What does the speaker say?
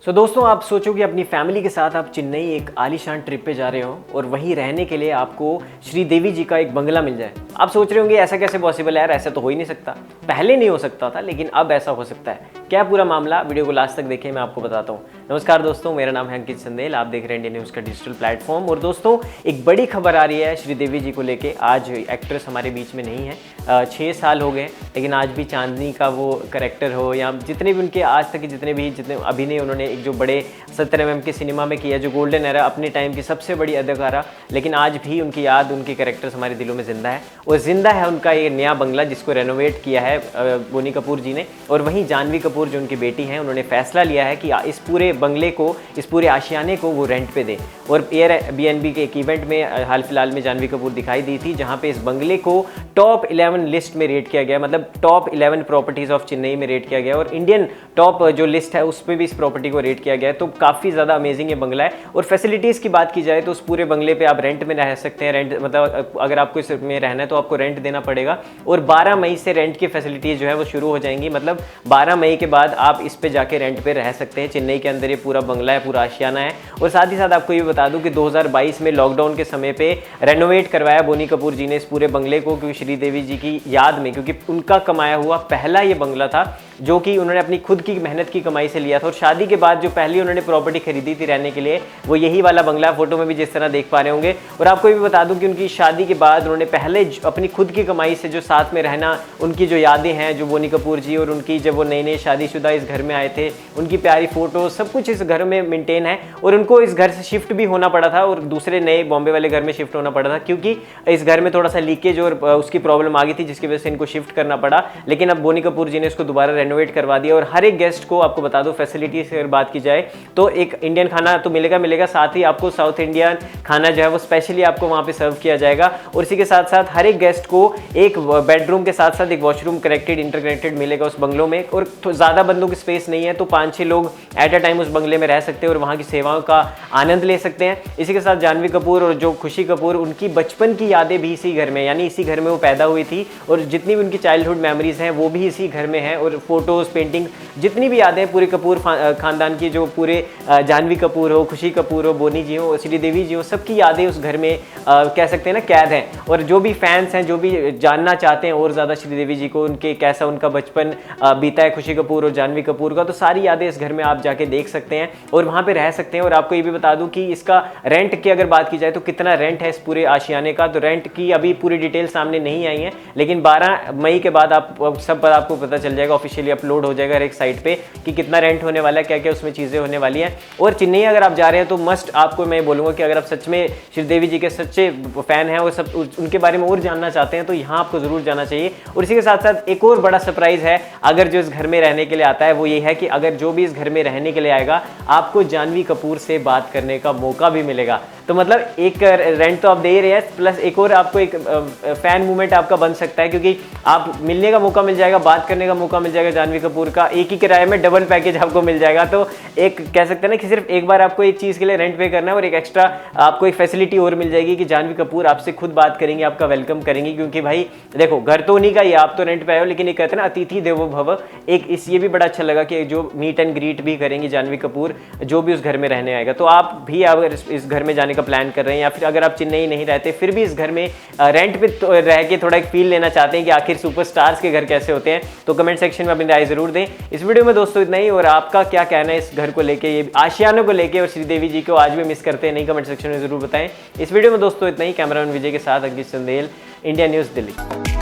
दोस्तों, आप सोचो कि अपनी फैमिली के साथ आप चेन्नई एक आलीशान ट्रिप पे जा रहे हो और वहीं रहने के लिए आपको श्रीदेवी जी का एक बंगला मिल जाए। आप सोच रहे होंगे ऐसा कैसे पॉसिबल है यार, ऐसा तो हो ही नहीं सकता। पहले नहीं हो सकता था लेकिन अब ऐसा हो सकता है। क्या पूरा मामला, वीडियो को लास्ट तक देखें, मैं आपको बताता हूँ। नमस्कार दोस्तों, मेरा नाम है अंकित चंदेल, आप देख रहे हैं इंडियन न्यूज़ का डिजिटल प्लेटफॉर्म। और दोस्तों, एक बड़ी खबर आ रही है श्रीदेवी जी को लेके। आज एक्ट्रेस हमारे बीच में नहीं है, 6 साल हो गए, लेकिन आज भी चांदनी का वो करेक्टर हो या जितने भी उनके आज तक के जितने अभिनय उन्होंने एक जो बड़े 70 mm के सिनेमा में किया, जो गोल्डन एरा अपने टाइम की सबसे बड़ी अदाकारा, लेकिन आज भी उनकी याद, उनके कैरेक्टर्स हमारे दिलों में जिंदा है। और जिंदा है उनका ये नया बंगला जिसको रेनोवेट किया है बोनी कपूर जी ने। और वहीं जानवी कपूर जो उनकी बेटी हैं, उन्होंने फैसला लिया है कि इस पूरे बंगले को, इस पूरे आशियाने को वो रेंट पे दें। और Airbnb के एक इवेंट में हाल फिलहाल में जानवी कपूर दिखाई दी थी, जहाँ पे इस बंगले को टॉप 11 लिस्ट में रेट किया गया, मतलब टॉप 11 प्रॉपर्टीज ऑफ चेन्नई में रेट किया गया। और इंडियन टॉप जो लिस्ट है उस पर भी इस प्रॉपर्टी को रेट किया गया है। तो काफ़ी ज़्यादा अमेजिंग ये बंगला है। और फैसिलिटीज़ की बात की जाए तो उस पूरे बंगले पे आप रेंट में रह सकते हैं। रेंट मतलब अगर आपको इसमें रहना है तो आपको रेंट देना पड़ेगा। और 12 मई से रेंट की फैसिलिटीज़ जो है वो शुरू हो जाएंगी, मतलब 12 मई के बाद आप इस पे जाके रेंट पे रह सकते हैं। चेन्नई के अंदर ये पूरा बंगला है, पूरा आशियाना है। और साथ ही साथ आपको ये बता दूं कि 2022 में लॉकडाउन के समय पे रेनोवेट करवाया बोनी कपूर जी ने इस पूरे बंगले को, क्योंकि श्रीदेवी जी की याद में, क्योंकि उनका कमाया हुआ पहला ये बंगला था जो कि उन्होंने अपनी खुद की मेहनत की कमाई से लिया था। और शादी के बाद जो पहली उन्होंने प्रॉपर्टी खरीदी थी रहने के लिए, वो यही वाला बंगला, फोटो में भी जिस तरह देख पा रहे होंगे। और आपको ये भी बता दूं कि उनकी शादी के बाद उन्होंने पहले अपनी खुद की कमाई से जो साथ में रहना, उनकी जो यादें हैं, जो बोनी कपूर जी और उनकी जब वो नए नए शादीशुदा इस घर में आए थे, उनकी प्यारी फोटो, सब कुछ इस घर में मेंटेन है। और उनको इस घर से शिफ्ट भी होना पड़ा था और दूसरे नए बॉम्बे वाले घर में शिफ्ट होना पड़ा था, क्योंकि इस घर में थोड़ा सा लीकेज और उसकी प्रॉब्लम आ गई थी, जिसकी वजह से इनको शिफ्ट करना पड़ा। लेकिन अब बोनी कपूर जी ने इसको दोबारा रेनोवेट करवा दिया। और हर एक गेस्ट को आपको बता दो, फैसिलिटी से अगर बात की जाए तो एक इंडियन खाना तो मिलेगा, साथ ही आपको साउथ इंडियन खाना जो है वो स्पेशली आपको वहाँ पे सर्व किया जाएगा। और इसी के साथ साथ हर एक गेस्ट को एक बेडरूम के साथ साथ एक वॉशरूम कनेक्टेड, इंटरकनेक्टेड मिलेगा उस बंगलों में। और तो ज़्यादा बंदों की स्पेस नहीं है, तो 5-6 लोग एट अ टाइम उस बंगले में रह सकते हैं और वहाँ की सेवाओं का आनंद ले सकते हैं। इसी के साथ जानवी कपूर और जो खुशी कपूर, उनकी बचपन की यादें भी इसी घर में, यानी इसी घर में वो पैदा हुई थी, और जितनी भी उनकी चाइल्डहुड मेमोरीज हैं वो भी इसी घर में है। और फोटोज, पेंटिंग, जितनी भी यादें पूरे कपूर खानदान की, जो पूरे जानवी कपूर हो, खुशी कपूर हो, बोनी जी हो, श्रीदेवी जी हो, सबकी यादें उस घर में कह सकते हैं ना कैद हैं। और जो भी फैंस हैं, जो भी जानना चाहते हैं और ज़्यादा श्रीदेवी जी को, उनके कैसा उनका बचपन बीता है खुशी कपूर और जानवी कपूर का, तो सारी यादें इस घर में आप जाके देख सकते हैं और वहाँ पे रह सकते हैं। और आपको ये भी बता दूं कि इसका रेंट की अगर बात की जाए तो कितना रेंट है इस पूरे आशियाने का, तो रेंट की अभी पूरी डिटेल सामने नहीं आई है, लेकिन 12 मई के बाद आप सब पर आपको पता चल जाएगा, ऑफिशियली अपलोड हो जाएगा हर एक साइट पे कि कितना रेंट होने वाला है, क्या क्या उसमें चीज़ें होने वाली हैं। और चेन्नई अगर आप जा रहे हैं तो मस्ट, आपको मैं बोलूँगा कि अगर आप सच में श्रीदेवी जी के सच्चे फैन हैं और सब उनके बारे में और जानना चाहते हैं तो यहाँ आपको ज़रूर जाना चाहिए। और इसी के साथ साथ एक और बड़ा सरप्राइज़ है अगर जो इस घर में रहने के लिए आता है, वो ये है कि अगर जो भी इस घर में रहने के लिए आएगा, आपको जानवी कपूर से बात करने का मौका भी मिलेगा। तो मतलब एक रेंट तो आप दे ही रहे हैं, प्लस एक और आपको एक फैन मूवमेंट आपका बन सकता है, क्योंकि आप मिलने का मौका मिल जाएगा, बात करने का मौका मिल जाएगा जानवी कपूर का, एक ही किराए में डबल पैकेज आपको मिल जाएगा। तो एक कह सकते हैं ना कि सिर्फ एक बार आपको एक चीज़ के लिए रेंट पे करना है और एक एक्स्ट्रा आपको एक फैसिलिटी और मिल जाएगी कि जानवी कपूर आपसे खुद बात करेंगे, आपका वेलकम करेंगी। क्योंकि भाई देखो, घर तो उन्हीं का ही, आप तो रेंट पे आए हो, लेकिन ये कहते हैं ना अतिथि देवो भव, एक इस ये भी बड़ा अच्छा लगा कि जो मीट एंड ग्रीट भी करेंगी जानवी कपूर जो भी उस घर में रहने आएगा। तो आप भी अगर इस घर में जाने का प्लान कर रहे हैं, या फिर अगर आप चेन्नई नहीं रहते फिर भी इस घर में रेंट पे तो रह के थोड़ा एक फील लेना चाहते हैं कि आखिर सुपरस्टार्स के घर कैसे होते हैं, तो कमेंट सेक्शन में अपनी राय जरूर दें। इस वीडियो में दोस्तों इतना ही, और आपका क्या कहना है इस घर को लेके, ये आशियानों को लेके, और श्रीदेवी जी को आज भी मिस करते हैं नहीं, कमेंट सेक्शन में जरूर बताएं। इस वीडियो में दोस्तों इतना ही। कैमरामैन विजय के साथ अंकित चंदेल, इंडिया न्यूज़ दिल्ली।